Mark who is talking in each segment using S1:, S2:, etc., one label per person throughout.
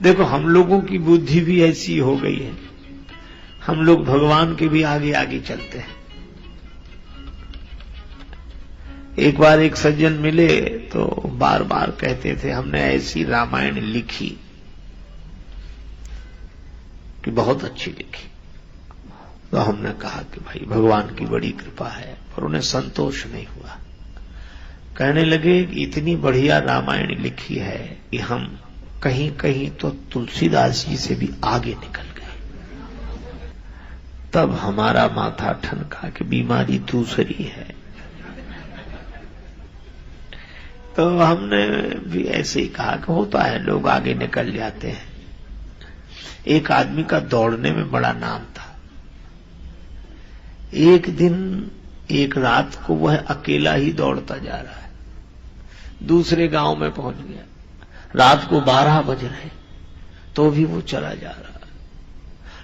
S1: देखो हम लोगों की बुद्धि भी ऐसी हो गई है, हम लोग भगवान के भी आगे आगे चलते हैं। एक बार एक सज्जन मिले तो बार बार कहते थे हमने ऐसी रामायण लिखी कि बहुत अच्छी लिखी। तो हमने कहा कि भाई भगवान की बड़ी कृपा है, पर उन्हें संतोष नहीं हुआ। कहने लगे कि इतनी बढ़िया रामायण लिखी है कि हम कहीं कहीं तो तुलसीदास जी से भी आगे निकल गए। तब हमारा माथा ठनका कि बीमारी दूसरी है। तो हमने भी ऐसे ही कहा कि होता है, लोग आगे निकल जाते हैं। एक आदमी का दौड़ने में बड़ा नाम था। एक दिन एक रात को वह अकेला ही दौड़ता जा रहा है, दूसरे गांव में पहुंच गया। रात को 12 बज रहे तो भी वो चला जा रहा है।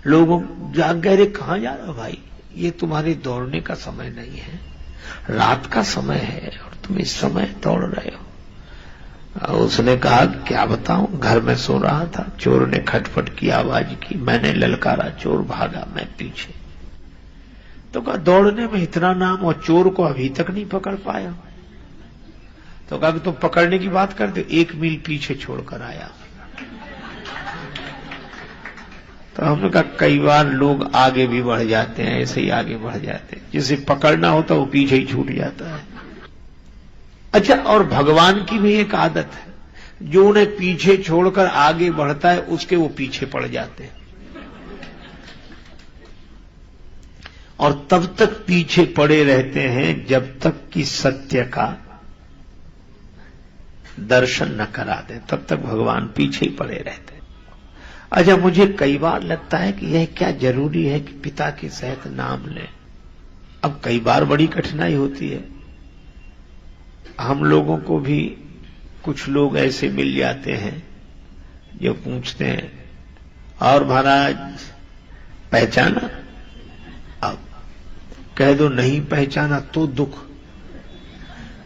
S1: लोग जाग गए, कहां जा रहा भाई, ये तुम्हारे दौड़ने का समय नहीं है, रात का समय है और तुम इस समय दौड़ रहे हो। उसने कहा क्या बताऊं, घर में सो रहा था, चोर ने खटपट की आवाज की, मैंने ललकारा, चोर भागा, मैं पीछे। तो कहा दौड़ने में इतना नाम और चोर को अभी तक नहीं पकड़ पाया। तो कहा कि तुम पकड़ने की बात करते, 1 मील पीछे छोड़कर आया। तो हमने कहा कई बार लोग आगे भी बढ़ जाते हैं, ऐसे ही आगे बढ़ जाते हैं, जिसे पकड़ना होता वो पीछे ही छूट जाता है। अच्छा, और भगवान की भी एक आदत है, जो उन्हें पीछे छोड़कर आगे बढ़ता है उसके वो पीछे पड़ जाते हैं, और तब तक पीछे पड़े रहते हैं जब तक कि सत्य का दर्शन न करा दे, तब तक भगवान पीछे ही पड़े रहते हैं। अच्छा, मुझे कई बार लगता है कि यह क्या जरूरी है कि पिता के सहित नाम लें। अब कई बार बड़ी कठिनाई होती है। हम लोगों को भी कुछ लोग ऐसे मिल जाते हैं जो पूछते हैं, और महाराज पहचाना? अब कह दो नहीं पहचाना तो दुख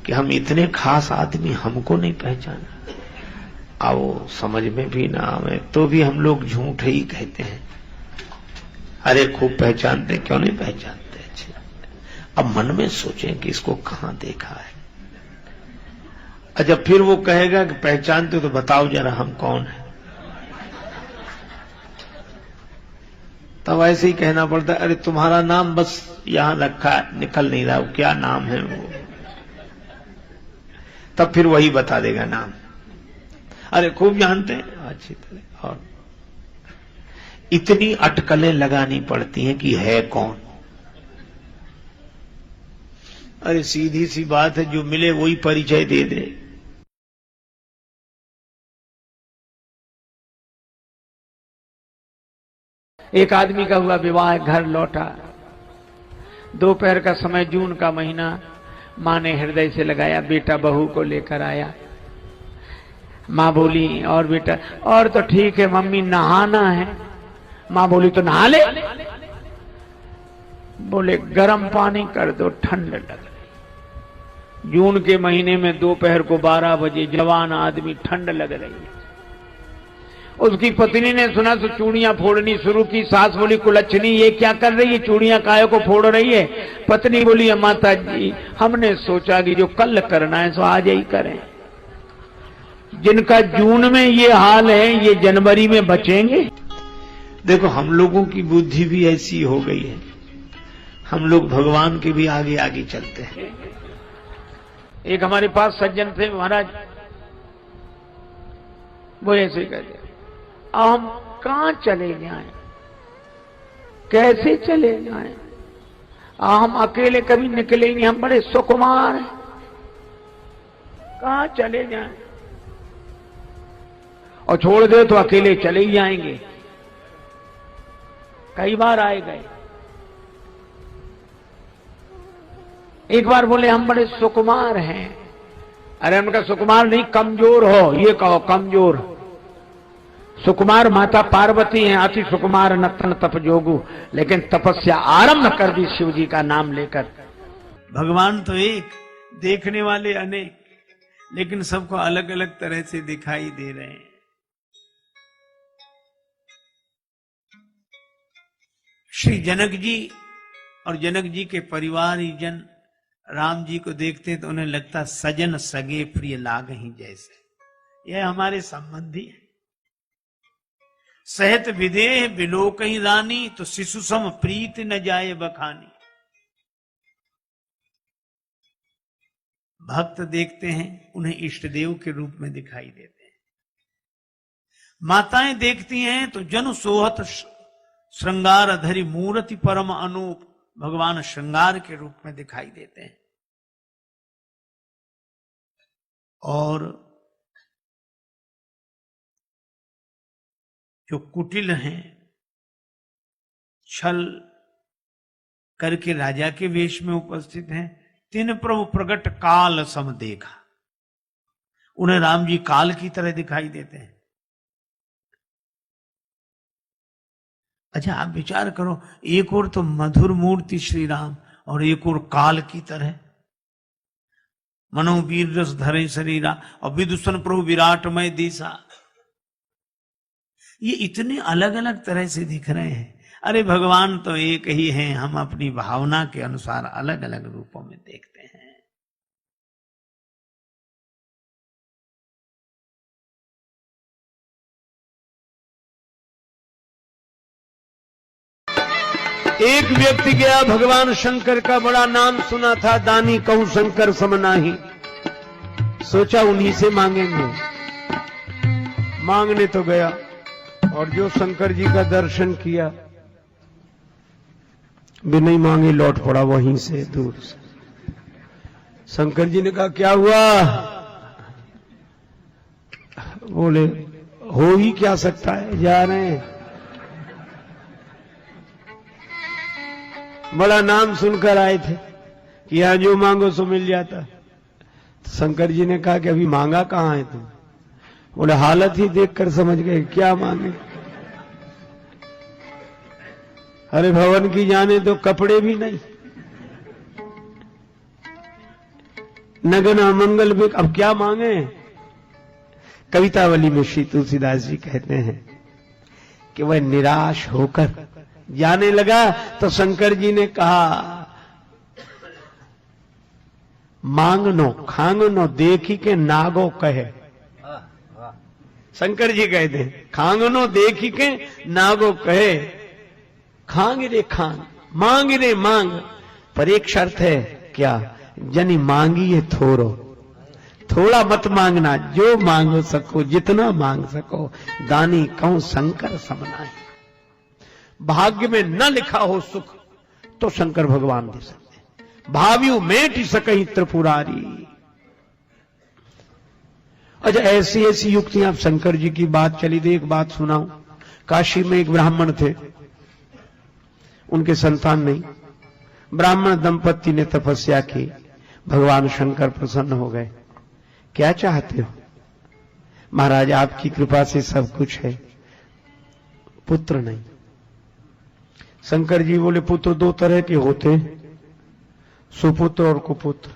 S1: कि हम इतने खास आदमी, हमको नहीं पहचाना। आओ समझ में भी ना आवे तो भी हम लोग झूठ ही कहते हैं, अरे खूब पहचानते, क्यों नहीं पहचानते। अच्छा, अब मन में सोचें कि इसको कहां देखा है। अच्छा, फिर वो कहेगा कि पहचानते हो तो बताओ जरा हम कौन है। तब ऐसे ही कहना पड़ता है, अरे तुम्हारा नाम बस यहां रखा निकल नहीं रहा, क्या नाम है वो। तब फिर वही बता देगा नाम, अरे खूब जानते हैं अच्छी तरह। और इतनी अटकलें लगानी पड़ती हैं कि है कौन। अरे सीधी सी बात है, जो मिले वही परिचय दे दे। एक आदमी का हुआ विवाह, घर लौटा, दोपहर का समय, जून का महीना, मां ने हृदय से लगाया, बेटा बहू को लेकर आया। मां बोली, और बेटा, और तो ठीक है मम्मी, नहाना है। मां बोली तो नहा ले। बोले गर्म पानी कर दो, ठंड लग रही। जून के महीने में दोपहर को 12 बजे, जवान आदमी, ठंड लग रही है। उसकी पत्नी ने सुना तो चूड़ियां फोड़नी शुरू की। सास बोली कुलच्छनी ये क्या कर रही है, चूड़ियां काहे को फोड़ रही है। पत्नी बोली माता जी हमने सोचा कि जो कल करना है सो आज ही करें। जिनका जून में ये हाल है ये जनवरी में बचेंगे। देखो हम लोगों की बुद्धि भी ऐसी हो गई है, हम लोग भगवान के भी आगे आगे चलते हैं। एक हमारे पास सज्जन थे महाराज, वो ऐसे कहते हम कहां चले जाएं, कैसे चले जाएं, हम अकेले कभी निकले ही नहीं, हम बड़े सुकुमार हैं, कहां चले जाएं। और छोड़ दे तो अकेले चले ही जाएंगे। कई बार आए गए। एक बार बोले हम बड़े सुकुमार हैं। अरे उनका सुकुमार नहीं, कमजोर हो, ये कहो कमजोर। सुकुमार माता पार्वती हैं, अति सुकुमार नतन तप जोगु, लेकिन तपस्या आरंभ कर दी शिव जी का नाम लेकर। भगवान तो एक, देखने वाले अनेक, लेकिन सबको अलग अलग तरह से दिखाई दे रहे हैं। श्री जनक जी और जनक जी के परिवारजन राम जी को देखते तो उन्हें लगता सजन सगे प्रिय लागहि जैसे, यह हमारे संबंधी है। सहत विदेह बिलोकहि रानी, तो शिशु सम प्रीत न जाए बखानी। भक्त देखते हैं उन्हें इष्ट देव के रूप में दिखाई देते हैं। माताएं देखती हैं तो जन सोहत श्रृंगार धरी मूर्ति परम अनूप, भगवान श्रृंगार के रूप में दिखाई देते हैं। और जो कुटिल हैं, छल करके राजा के वेश में उपस्थित हैं, तिन प्रभु प्रगट काल सम देखा, उन्हें राम जी काल की तरह दिखाई देते हैं। अच्छा, आप विचार करो, एक और तो मधुर मूर्ति श्री राम और एक और काल की तरह। मनो वीर रस धरे शरीरा और विदुषण प्रभु विराटमय दिशा, ये इतने अलग अलग तरह से दिख रहे हैं। अरे भगवान तो एक ही हैं, हम अपनी भावना के अनुसार अलग अलग रूपों में देखते हैं। एक व्यक्ति गया, भगवान शंकर का बड़ा नाम सुना था, दानी कहूं शंकर समनाही, सोचा उन्हीं से मांगेंगे। मांगने तो गया और जो शंकर जी का दर्शन किया, बिना मांगे लौट पड़ा वहीं से दूर से। शंकर जी ने कहा क्या हुआ? बोले हो ही क्या सकता है, जा रहे हैं। बड़ा नाम सुनकर आए थे कि यहां जो मांगो सो मिल जाता। तो शंकर जी ने कहा कि अभी मांगा कहां है तुम? बोले हालत ही देखकर समझ गए क्या मांगे। अरे भवन की जाने तो कपड़े भी नहीं, नगन अमंगल भी, अब क्या मांगे? कवितावली में श्री तुलसीदास जी कहते हैं कि वह निराश होकर जाने लगा तो शंकर जी ने कहा मांगनो खांगनो देखी के नागो कहे। शंकर जी कहते हैं खांगनो देखी के नागो कहे, खांग रे खांग, मांग रे मांग, पर एक शर्त है क्या? जनी मांगी है थोड़ो, थोड़ा मत मांगना, जो मांग सको जितना मांग सको, दानी कहूं शंकर समनाही। भाग्य में न लिखा हो सुख तो शंकर भगवान दे सकते, भाव्यू मेट सकही त्रिपुरारी। अच्छा, ऐसी ऐसी युक्तियां शंकर जी की बात चली थी। एक बात सुनाऊं, काशी में एक ब्राह्मण थे, उनके संतान नहीं। ब्राह्मण दंपति ने तपस्या की, भगवान शंकर प्रसन्न हो गए। क्या चाहते हो? महाराज आपकी कृपा से सब कुछ है, पुत्र नहीं। शंकर जी बोले पुत्र दो तरह के होते हैं, सुपुत्र और कुपुत्र।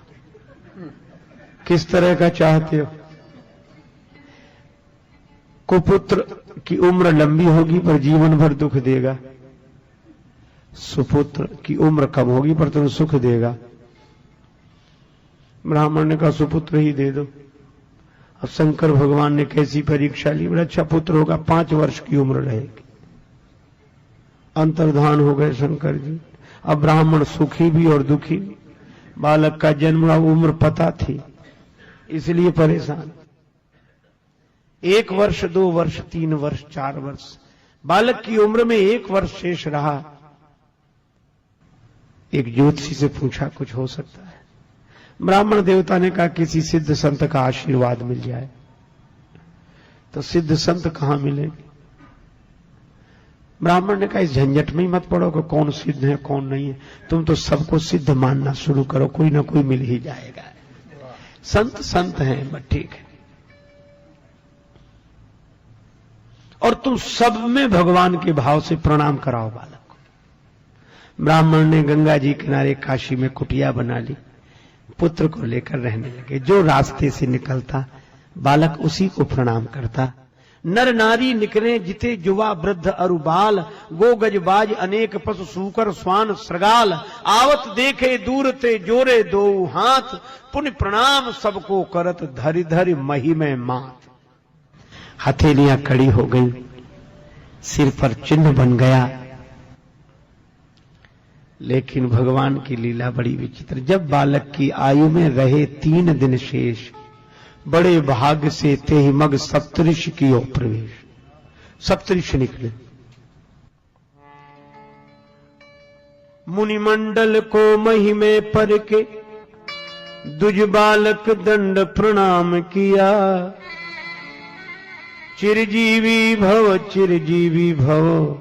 S1: किस तरह का चाहते हो? कुपुत्र की उम्र लंबी होगी पर जीवन भर दुख देगा, सुपुत्र की उम्र कम होगी पर तुम्हें सुख देगा। ब्राह्मण ने कहा सुपुत्र ही दे दो। अब शंकर भगवान ने कैसी परीक्षा ली, बड़ा अच्छा पुत्र होगा, 5 वर्ष की उम्र रहेगी। अंतर्धान हो गए शंकर जी। अब ब्राह्मण सुखी भी और दुखी भी। बालक का जन्म उम्र पता थी, इसलिए परेशान। 1 वर्ष 2 वर्ष 3 वर्ष 4 वर्ष, बालक की उम्र में 1 वर्ष शेष रहा। एक ज्योतिषी से पूछा कुछ हो सकता है? ब्राह्मण देवता ने कहा किसी सिद्ध संत का आशीर्वाद मिल जाए। तो सिद्ध संत कहां मिलेंगे? ब्राह्मण ने कहा इस झंझट में ही मत पड़ो कि कौन सिद्ध है कौन नहीं है, तुम तो सबको सिद्ध मानना शुरू करो, कोई ना कोई मिल ही जाएगा। संत संत हैं, बस ठीक है। और तुम सब में भगवान के भाव से प्रणाम कराओ बालक को। ब्राह्मण ने गंगा जी किनारे काशी में कुटिया बना ली, पुत्र को लेकर रहने लगे। जो रास्ते से निकलता बालक उसी को प्रणाम करता, नर नारी निकले जिते युवा वृद्ध अरु बाल, गो गजबाज अनेक पशु सूकर स्वान श्रगाल, आवत देखे दूर ते जोरे दो हाथ, पुण्य प्रणाम सबको करत धरि धरि मही में मात। हथेलियां खड़ी हो गई, सिर पर चिन्ह बन गया। लेकिन भगवान की लीला बड़ी विचित्र। जब बालक की आयु में रहे 3 दिन शेष, बड़े भाग्य से ते ही मग सप्तऋषि की ओर प्रवेश। सप्तऋषि निकले, मुनिमंडल को महिमे पर के दुज बालक दंड प्रणाम किया। चिरजीवी भव चिरजीवी भव,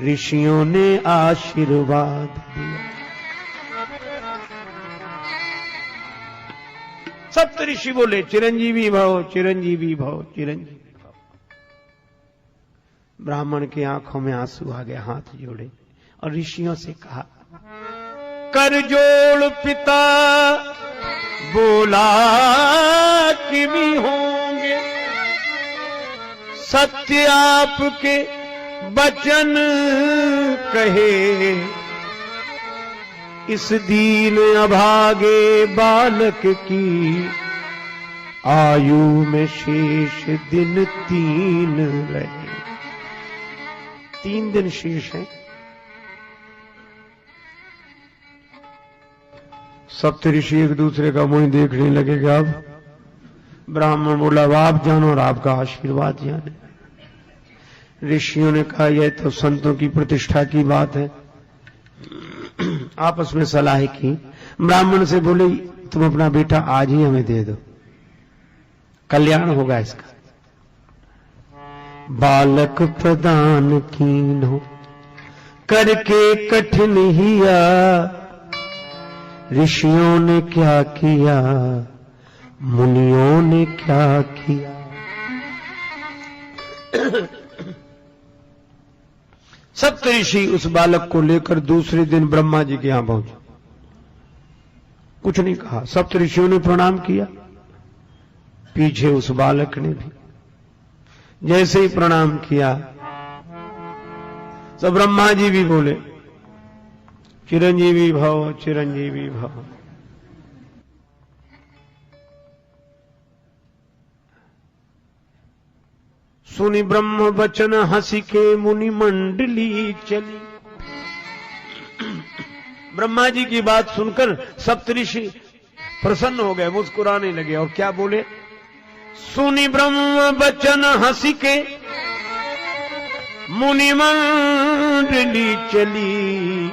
S1: ऋषियों ने आशीर्वाद दिया। सप्तऋषि बोले चिरंजीवी भव चिरंजीवी भव चिरंजीवी भव। ब्राह्मण की आंखों में आंसू आ गए, हाथ जोड़े और ऋषियों से कहा, कर जोड़ पिता बोला कि भी होंगे, सत्य आपके बचन कहे। इस दीन अभागे बालक की आयु में शेष दिन 3 रहे। 3 दिन शेष है। सप्तऋषि एक दूसरे का मुंह देखने लगेगा। अब ब्राह्मण बोला, आप जानो और आपका आशीर्वाद जाने। ऋषियों ने कहा, यह तो संतों की प्रतिष्ठा की बात है। आपस में सलाह की। ब्राह्मण से बोले, तुम अपना बेटा आज ही हमें दे दो, कल्याण होगा इसका। बालक प्रदान कीन्हो करके कठिन हिया, ऋषियों ने क्या किया मुनियों ने क्या किया। सप्तऋषि उस बालक को लेकर दूसरे दिन ब्रह्मा जी के यहां पहुंचे। कुछ नहीं कहा, सप्तऋषियों ने प्रणाम किया, पीछे उस बालक ने भी जैसे ही प्रणाम किया, तो ब्रह्मा जी भी बोले, चिरंजीवी भव चिरंजीवी भव। सुनि ब्रह्म वचन हंसी के मुनि मंडली चली। ब्रह्मा जी की बात सुनकर सप्तऋषि प्रसन्न हो गए, मुस्कुराने लगे और क्या बोले, सुनि ब्रह्म वचन हंसी के मुनि मंडली चली,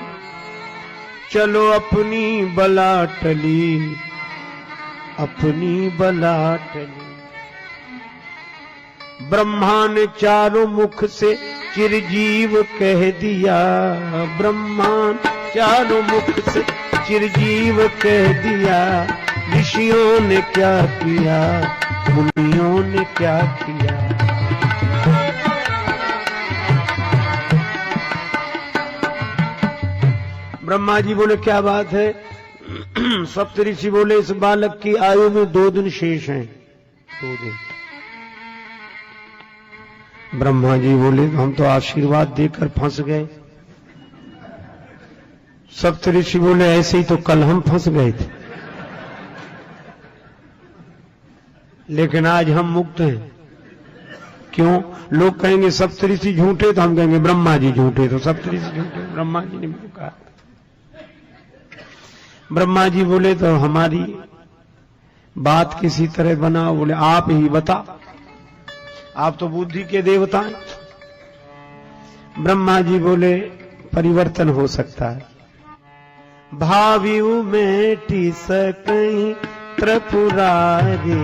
S1: चलो अपनी बला टली अपनी बला टली। ब्रह्मा ने चारों मुख से चिरजीव कह दिया, ब्रह्मा चारों मुख से चिरजीव कह दिया। ऋषियों ने क्या किया मुनियों ने क्या किया। ब्रह्मा जी बोले, क्या बात है। सप्तऋषि बोले, इस बालक की आयु में 2 दिन शेष हैं। 2 दिन। ब्रह्मा जी बोले, हम तो आशीर्वाद देकर फंस गए। सप्तऋषि बोले, ऐसे ही तो कल हम फंस गए थे, लेकिन आज हम मुक्त हैं। क्यों? लोग कहेंगे सप्तऋषि झूठे, तो हम कहेंगे ब्रह्मा जी झूठे। तो सप्तऋषि झूठे, ब्रह्मा जी ने भी कहा। ब्रह्मा जी बोले, तो हमारी बात किसी तरह बनाओ। बोले, आप ही बता, आप तो बुद्धि के देवता हैं। ब्रह्मा जी बोले, परिवर्तन हो सकता है। भावियु मेटी सकई त्रिपुरारी,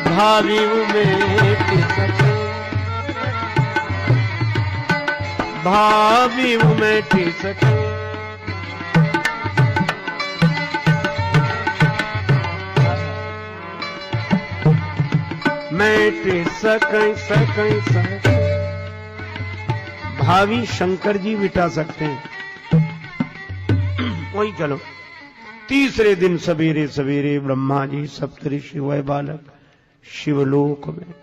S1: भावियु मेटी सकई, भावियु मेटी सकई। मेटे सकई सकई सकई। भावी शंकर जी मिटा सकते हैं। वही चलो। तीसरे दिन सवेरे सवेरे ब्रह्मा जी सप्तऋषि वह बालक शिवलोक में।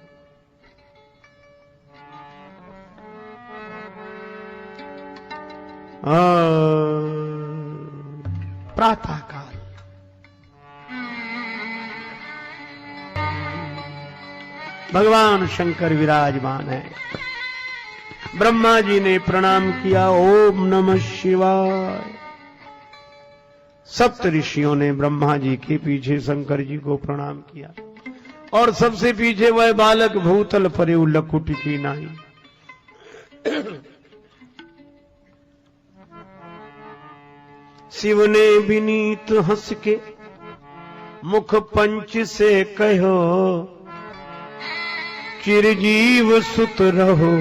S1: प्रातः काल भगवान शंकर विराजमान है। ब्रह्मा जी ने प्रणाम किया, ओम नमः शिवाय। सप्त ऋषियों ने ब्रह्मा जी के पीछे शंकर जी को प्रणाम किया और सबसे पीछे वह बालक भूतल परे लकुट की नाई। शिव ने विनीत हंस के मुख पंच से कहो, चिरजीव सुत रहो,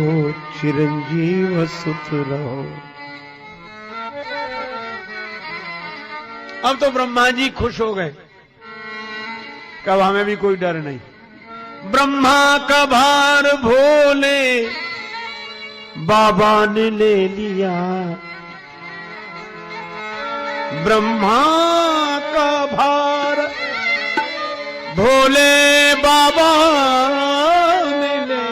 S1: चिरंजीव सुत रहो। अब तो ब्रह्मा जी खुश हो गए, कब हमें भी कोई डर नहीं। ब्रह्मा का भार भोले बाबा ने ले लिया, ब्रह्मा का भार भोले बाबा ने ले,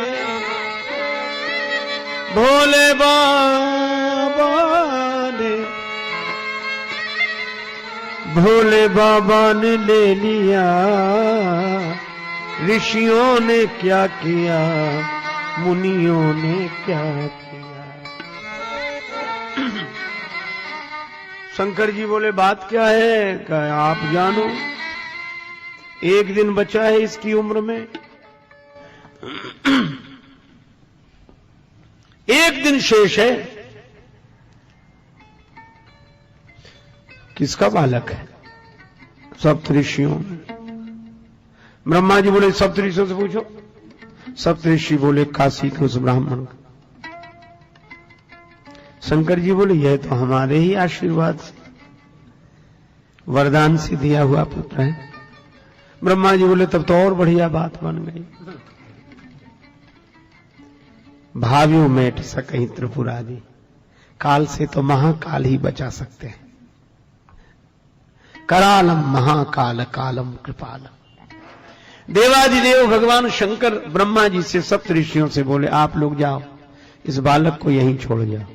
S1: भोले बाबा ने, भोले बाबा ने ले लिया। ऋषियों ने क्या किया, मुनियों ने क्या किया। शंकर जी बोले बात क्या है? कहा आप जानो, एक दिन बचा है इसकी उम्र में, एक दिन शेष है। किसका बालक है? सप्तऋषियों। ब्रह्मा जी बोले सप्तऋषियों से पूछो। सप्तऋषि बोले काशी के उस ब्राह्मण का। शंकर जी बोले यह तो हमारे ही आशीर्वाद से, वरदान से दिया हुआ पुत्र है। ब्रह्मा जी बोले तब तो और बढ़िया बात बन गई। भावियों मेट सकहीं त्रिपुरादि, काल से तो महाकाल ही बचा सकते हैं। करालम महाकाल कालम कृपालम। देवादिदेव भगवान शंकर ब्रह्मा जी से सप्त ऋषियों से बोले आप लोग जाओ, इस बालक को यहीं छोड़ जाओ।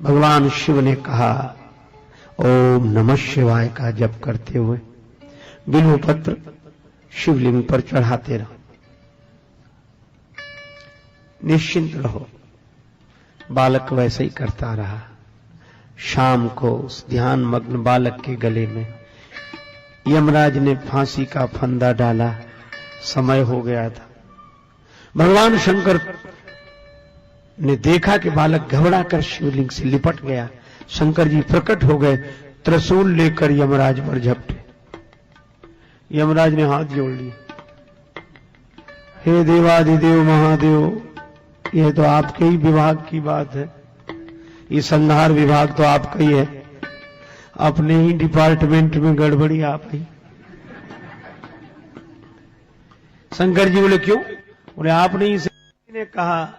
S1: भगवान शिव ने कहा ओम नमः शिवाय का जप करते हुए बिल्व पत्र शिवलिंग पर चढ़ाते रहो, निश्चिंत रहो। बालक वैसे ही करता रहा। शाम को उस ध्यान मग्न बालक के गले में यमराज ने फांसी का फंदा डाला। समय हो गया था। भगवान शंकर ने देखा कि बालक घबरा कर शिवलिंग से लिपट गया। शंकर जी प्रकट हो गए, त्रिशूल लेकर यमराज पर झपटे। यमराज ने हाथ जोड़ लिए, हे देवादिदेव महादेव, यह तो आपके ही विभाग की बात है, ये संहार विभाग तो आपका ही है, अपने ही डिपार्टमेंट में गड़बड़ी आप ही। शंकर जी बोले क्यों? बोले आपने ही ने कहा।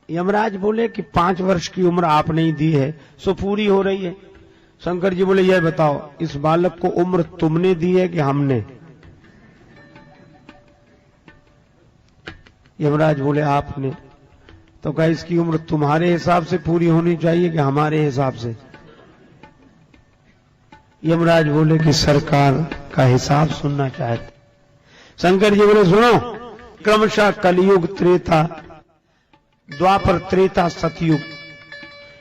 S1: यमराज बोले कि 5 वर्ष की उम्र आपने ही दी है, सो पूरी हो रही है। शंकर जी बोले यह बताओ, इस बालक को उम्र तुमने दी है कि हमने? यमराज बोले आपने। तो कहा इसकी उम्र तुम्हारे हिसाब से पूरी होनी चाहिए कि हमारे हिसाब से? यमराज बोले कि सरकार का हिसाब सुनना चाहते। शंकर जी बोले सुनो, क्रमशः कलयुग, त्रेता, द्वापर, त्रेता, सतयुग,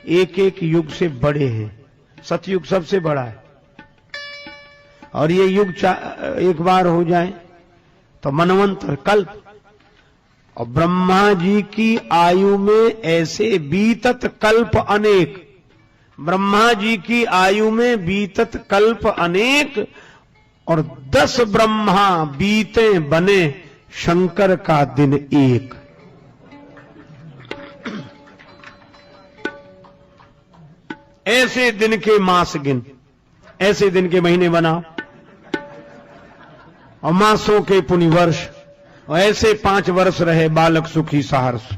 S1: एक एक युग से बड़े हैं। सतयुग सबसे बड़ा है और ये युग एक बार हो जाए तो मनवंतर, कल्प। और ब्रह्मा जी की आयु में ऐसे बीतत कल्प अनेक, ब्रह्मा जी की आयु में बीतत कल्प अनेक, और 10 ब्रह्मा बीते बने शंकर का दिन एक। ऐसे दिन के मास गिन, ऐसे दिन के महीने बनाओ, और मासों के पुण्य वर्ष, और ऐसे 5 वर्ष रहे बालक सुखी सहर्ष।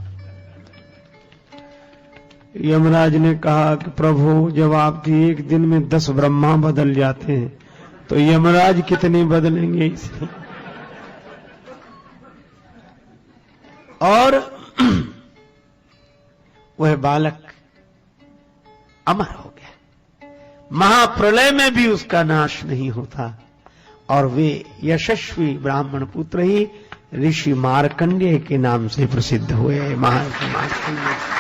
S1: यमराज ने कहा कि प्रभु, जब आपकी एक दिन में 10 ब्रह्मा बदल जाते हैं तो यमराज कितने बदलेंगे इसलिए। और वह बालक अमर हो गया। महाप्रलय में भी उसका नाश नहीं होता और वे यशस्वी ब्राह्मण पुत्र ही ऋषि मार्कंडेय के नाम से प्रसिद्ध हुए। महर्षि मार्कंडेय